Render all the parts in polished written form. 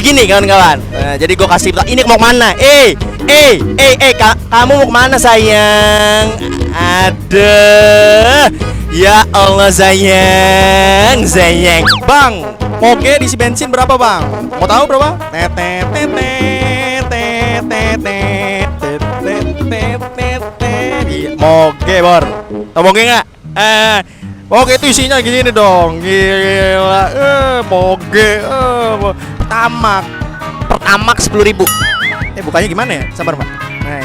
segini kawan-kawan. Jadi gue kasih ini mau kemana? Kamu mau kemana sayang? Aduh, ya Allah sayang. Bang, moge diisi bensin berapa bang? Mau tahu berapa? Moge bor, tau moge nggak? Moge itu isinya gini dong, gila. Moge, Pertamak 10.000. Bukannya gimana ya? Sabar mbak. Nah,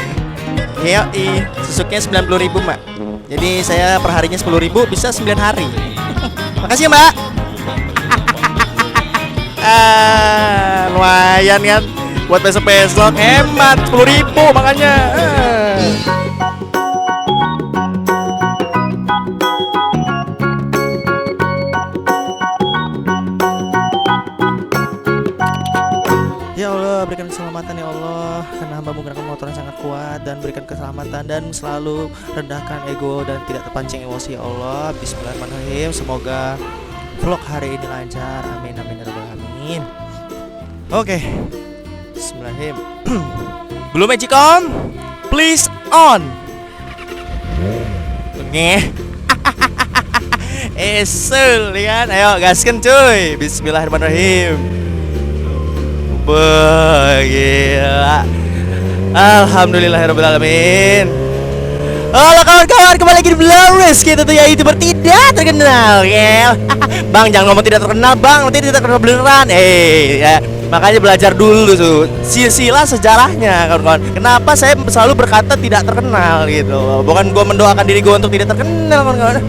susuknya 90.000 mbak. Jadi saya perharinya 10.000 bisa 9 hari. Makasih ya mbak. Lumayan kan? Buat besok-besok hemat 10.000 makanya. Ya Allah, berikan keselamatan ya Allah, karena hamba menggunakan motor yang sangat kuat, dan berikan keselamatan dan selalu rendahkan ego dan tidak terpancing emosi ya Allah. Bismillahirrahmanirrahim. Semoga vlog hari ini lancar. Amin amin ya rabbal alamin. Oke. Bismillahirrahmanirrahim. Belum Magicom? Please on. Oke. Esul kan? Ayo gaskan cuy. Bismillahirrahmanirrahim. Gila. Alhamdulillahirrahmanirrahim. Halo kawan-kawan, kembali lagi di Blowers. Kita tuh ya YouTuber tidak terkenal ya. Bang, jangan ngomong tidak terkenal bang, nanti tidak terkenal beneran. Ya. Makanya belajar dulu tuh silsilah sejarahnya kawan-kawan. Kenapa saya selalu berkata tidak terkenal gitu. Bukan gue mendoakan diri gue untuk tidak terkenal kawan-kawan.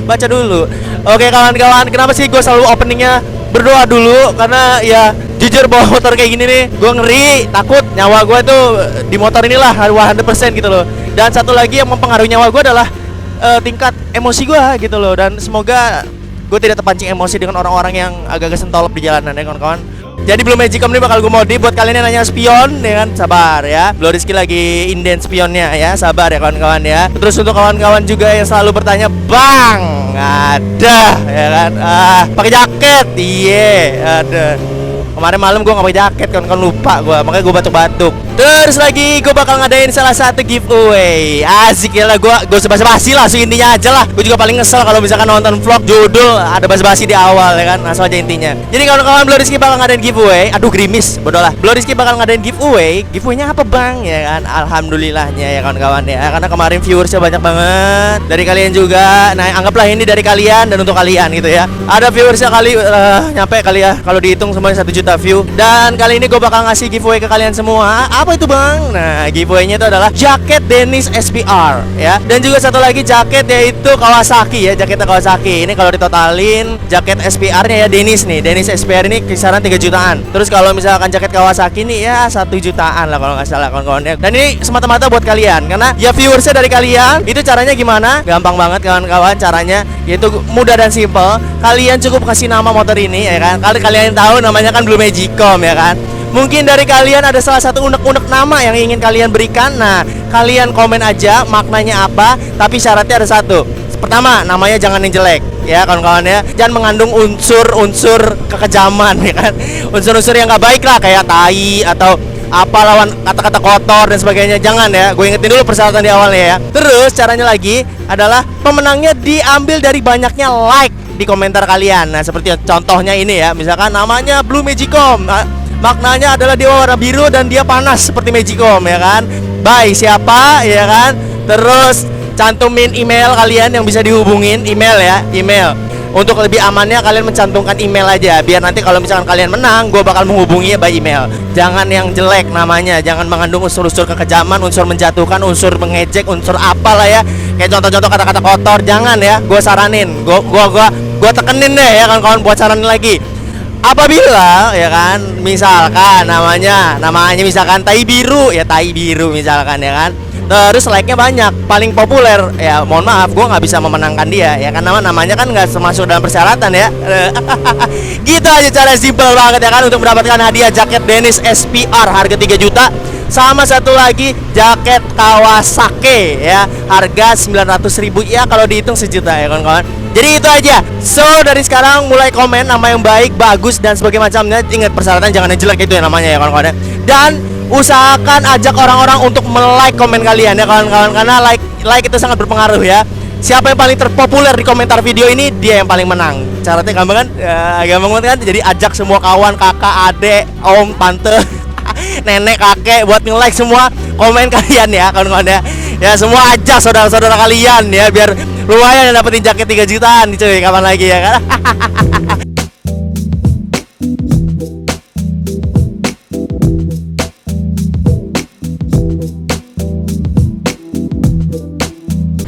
Baca dulu. Oke kawan-kawan, kenapa sih gue selalu openingnya berdoa dulu? Karena ya jujur bawa motor kayak gini nih, gue ngeri, takut nyawa gue tuh di motor inilah 100% gitu loh. Dan satu lagi yang mempengaruhi nyawa gue adalah tingkat emosi gue gitu loh. Dan semoga gue tidak terpancing emosi dengan orang-orang yang agak-agak sentolop di jalanan ya kawan-kawan. Jadi belum Magicom nih bakal gue modif buat kalian yang nanya spion ya kan, sabar ya. Belum Rizky lagi inden spionnya ya, sabar ya kawan-kawan ya. Terus untuk kawan-kawan juga yang selalu bertanya, "Bang, ada ya kan? Pakai jaket." Iya, ada. Kemarin malam gue gak pakai jaket kan lupa gue, makanya gue batuk-batuk. Terus lagi gue bakal ngadain salah satu giveaway. Asik ya lah, gue basa-basi langsung intinya aja lah. Gue juga paling kesel kalau misalkan nonton vlog judul ada basa-basi di awal ya kan, asal aja intinya. Jadi kawan-kawan, Blue Rizky bakal ngadain giveaway. Aduh gerimis, bodoh lah. Blue Rizky bakal ngadain giveaway. Giveaway-nya apa bang ya kan? Alhamdulillahnya ya kawan-kawan ya, karena kemarin viewersnya banyak banget dari kalian juga. Nah anggaplah ini dari kalian dan untuk kalian gitu ya. Ada viewersnya kali nyampe kali ya, kalau dihitung semuanya 1 juta view. Dan kali ini gue bakal ngasih giveaway ke kalian semua. Apa itu bang? Nah giveaway-nya itu adalah jaket Dennis SPR ya. Dan juga satu lagi jaket yaitu Kawasaki ya, jaketnya Kawasaki. Ini kalau ditotalin jaket SPR-nya ya Dennis nih, Dennis SPR ini kisaran 3 jutaan. Terus kalau misalkan jaket Kawasaki nih ya 1 jutaan lah kalau nggak salah kawan-kawan ya. Dan ini semata-mata buat kalian, karena ya viewersnya dari kalian. Itu caranya gimana? Gampang banget kawan-kawan caranya, yaitu mudah dan simple. Kalian cukup kasih nama motor ini ya kan. Kalau kalian tahu namanya kan Blue Magicom ya kan. Mungkin dari kalian ada salah satu unek-unek nama yang ingin kalian berikan. Nah, kalian komen aja maknanya apa, tapi syaratnya ada satu. Pertama, namanya jangan yang jelek ya kawan-kawan ya. Jangan mengandung unsur-unsur kekejaman ya kan. Unsur-unsur yang gak baik lah, kayak tai atau apa lawan kata-kata kotor dan sebagainya. Jangan ya, gue ingetin dulu persyaratan di awalnya ya. Terus caranya lagi adalah pemenangnya diambil dari banyaknya like di komentar kalian. Nah seperti contohnya ini ya, misalkan namanya Blue Magicom, maknanya adalah dia warna biru dan dia panas seperti Magicom ya kan. By siapa ya kan. Terus cantumin email kalian yang bisa dihubungin, email ya, email. Untuk lebih amannya kalian mencantumkan email aja, biar nanti kalau misalkan kalian menang, gue bakal menghubungi by email. Jangan yang jelek namanya, jangan mengandung unsur-unsur kekejaman, unsur menjatuhkan, unsur mengejek, unsur apalah ya. Kayak contoh-contoh kata-kata kotor, jangan ya. Gue saranin, gue tekenin deh ya kawan-kawan buat saranin lagi. Apabila ya kan, misalkan namanya misalkan tai biru ya, tai biru misalkan ya kan. Terus like-nya banyak, paling populer ya, mohon maaf gue nggak bisa memenangkan dia ya, karena namanya kan nggak termasuk dalam persyaratan ya. Gitu aja cara simple banget ya kan, untuk mendapatkan hadiah jaket Dennis SPR harga 3 juta. Sama satu lagi jaket Kawasaki ya, harga 900.000 ya kalau dihitung sejuta ya kawan-kawan. Jadi itu aja. So dari sekarang mulai komen nama yang baik, bagus dan sebagainya macamnya. Ingat persyaratan jangan yang jelek itu ya namanya ya kawan-kawan ya. Dan usahakan ajak orang-orang untuk like komen kalian ya kawan-kawan, karena like itu sangat berpengaruh ya. Siapa yang paling terpopuler di komentar video ini, dia yang paling menang. Caranya gampang kan? Ya, gampang banget kan? Jadi ajak semua kawan, kakak, adek, om, tante, nenek, kakek buat nge-like semua komen kalian ya kawan-kawan ya. Ya semua ajak saudara-saudara kalian ya, biar lumayan dapetin jaket 3 jutaan nih cuy. Kapan lagi ya kan?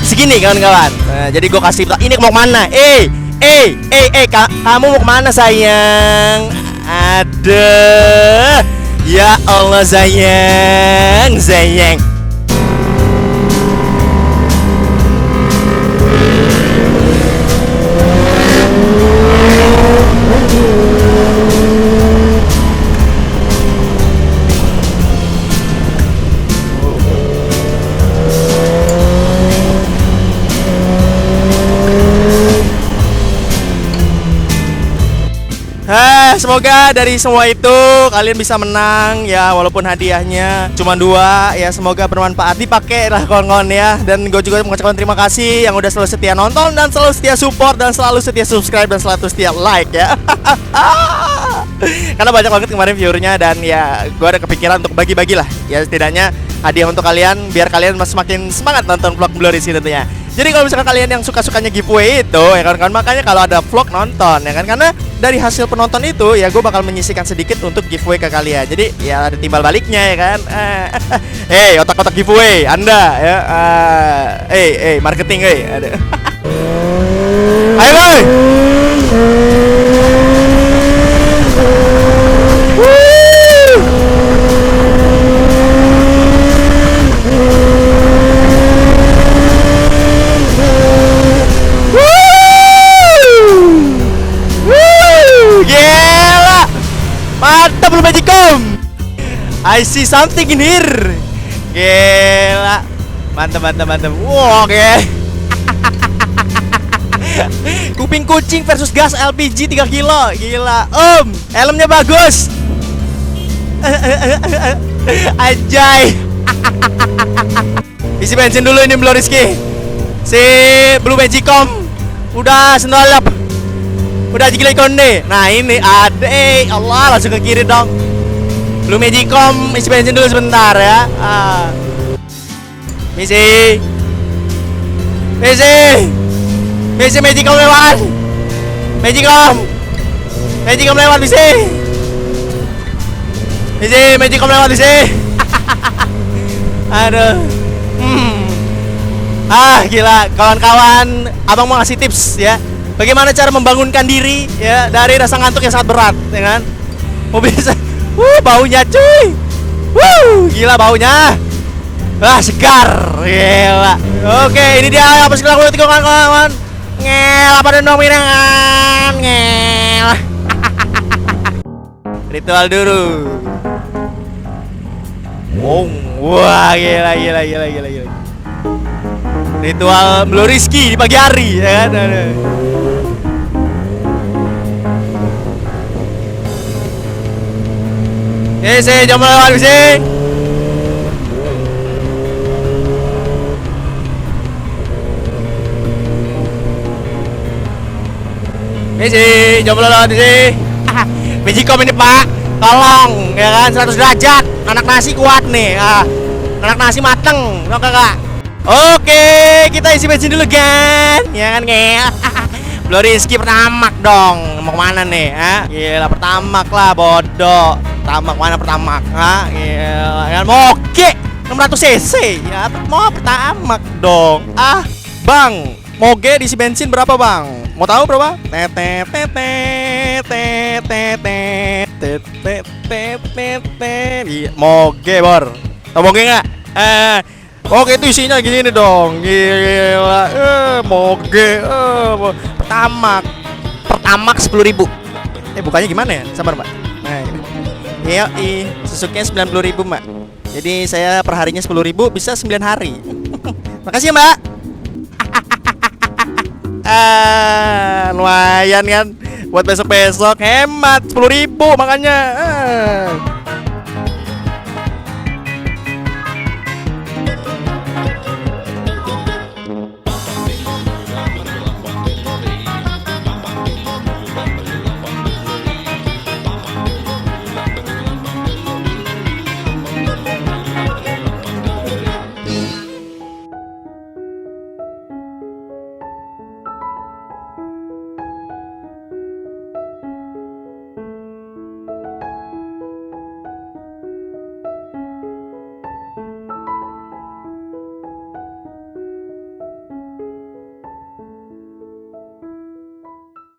Segini kawan-kawan. Nah, jadi gue kasih ini mau kemana? Kamu mau kemana sayang? Aduh, ya Allah sayang. Semoga dari semua itu kalian bisa menang ya, walaupun hadiahnya cuma 2 ya. Semoga bermanfaat, dipakai lah kawan-kawan ya. Dan gue juga mengucapkan terima kasih yang udah selalu setia nonton dan selalu setia support dan selalu setia subscribe dan selalu setia like ya. Karena banyak banget kemarin viewernya dan ya gue ada kepikiran untuk bagi-bagi lah ya, setidaknya hadiah untuk kalian biar kalian semakin semangat nonton vlog Blurryski tentunya. Jadi kalau misalkan kalian yang suka-sukanya giveaway itu ya kan, makanya kalau ada vlog nonton ya kan, karena dari hasil penonton itu ya gue bakal menyisihkan sedikit untuk giveaway ke kalian. Jadi ya ada timbal baliknya ya kan. Hey otak-otak giveaway Anda ya, marketing ada. Ayo boy. Mantap lu Magicom. I see something in here. Gila. Mantap. Wow, oke. Kuping kucing versus gas LPG 3 kilo. Gila. Helmnya bagus. Anjay. Isi bensin dulu ini Blurryski. Si Blue Magicom udah senolap. Udah gila konde. Nah ini ada Allah langsung ke kiri dong. Blue Magicom isi bensin dulu sebentar ya. Misi Magicom lewat. Magicom lewat misi Magicom lewat misi. Aduh. Gila kawan-kawan, abang mau ngasih tips ya. Bagaimana cara membangunkan diri ya dari rasa ngantuk yang sangat berat, ya kan? Mobil baunya cuy. Gila baunya. Wah, segar. Gila. Oke, ini dia apa sekarang udah 3 kawan-kawan. Ngel apa dong mirangan. Ngel. Ritual dulu. Wah, gila. Ritual Blurryski di pagi hari ya kan. Jangan melawan misi. Jangan melawan misi. Magicom ini Pak, tolong ya kan 100 derajat. Anak nasi kuat nih. Anak nasi mateng, dong kakak. Oke, kita isi bensin dulu kan. Ya kan ngel. Blurryski pertamax dong. Mau kemana nih? Gila pertamax lah bodoh. Pertamax mana pertamax? Gila kan moge 600 cc. Ya mau pertamax dong. Bang, moge diisi bensin berapa bang? Mau tahu berapa? Moge bor. Tahu moge nggak? Oke itu isinya gini nih dong. Gila. Moge. Pertamax 10.000. Bukannya gimana ya? Sabar mbak. Nah ini. Iya, Suzuki 90.000 mbak. Jadi saya perharinya 10.000 bisa 9 hari. Makasih ya Mbak. Lumayan kan buat besok-besok, hemat 10.000 makanya.